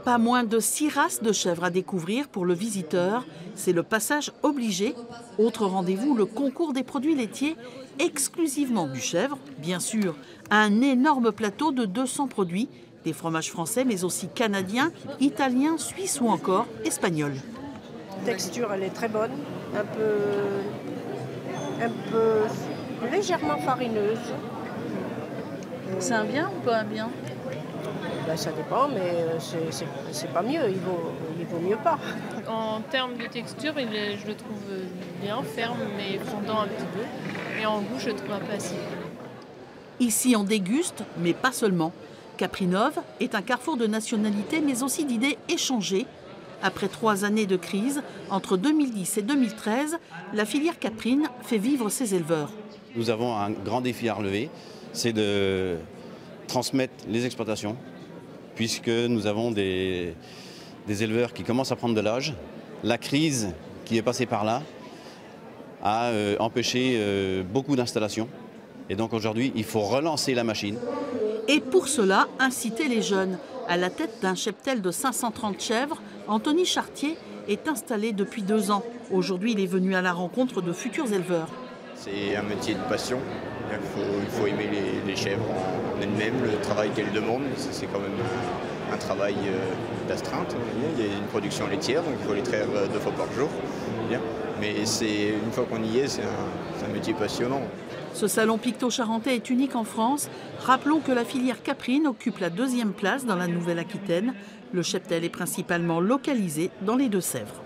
Pas moins de 6 races de chèvres à découvrir pour le visiteur. C'est le passage obligé. Autre rendez-vous, le concours des produits laitiers, exclusivement du chèvre. Bien sûr, un énorme plateau de 200 produits, des fromages français, mais aussi canadiens, italiens, suisses ou encore espagnols. La texture, elle est très bonne, un peu légèrement farineuse. C'est un bien ou pas un bien? Ben, ça dépend, mais c'est pas mieux, il vaut mieux pas. En termes de texture, je le trouve bien, ferme, mais fondant un petit peu. Et en goût, je le trouve un peu acide. Ici, on déguste, mais pas seulement. Caprinov est un carrefour de nationalités, mais aussi d'idées échangées. Après 3 années de crise, entre 2010 et 2013, la filière caprine fait vivre ses éleveurs. Nous avons un grand défi à relever, c'est de transmettre les exploitations, puisque nous avons des éleveurs qui commencent à prendre de l'âge. La crise qui est passée par là a empêché beaucoup d'installations. Et donc aujourd'hui, il faut relancer la machine. Et pour cela, inciter les jeunes. À la tête d'un cheptel de 530 chèvres, Anthony Chartier est installé depuis 2 ans. Aujourd'hui, il est venu à la rencontre de futurs éleveurs. C'est un métier de passion. Il faut aimer les chèvres en elles-mêmes, le travail qu'elles demandent. C'est quand même un travail d'astreinte. Il y a une production laitière, donc il faut les traire 2 fois par jour. Mais une fois qu'on y est, c'est un métier passionnant. Ce salon picto-charentais est unique en France. Rappelons que la filière caprine occupe la 2e place dans la Nouvelle-Aquitaine. Le cheptel est principalement localisé dans les Deux-Sèvres.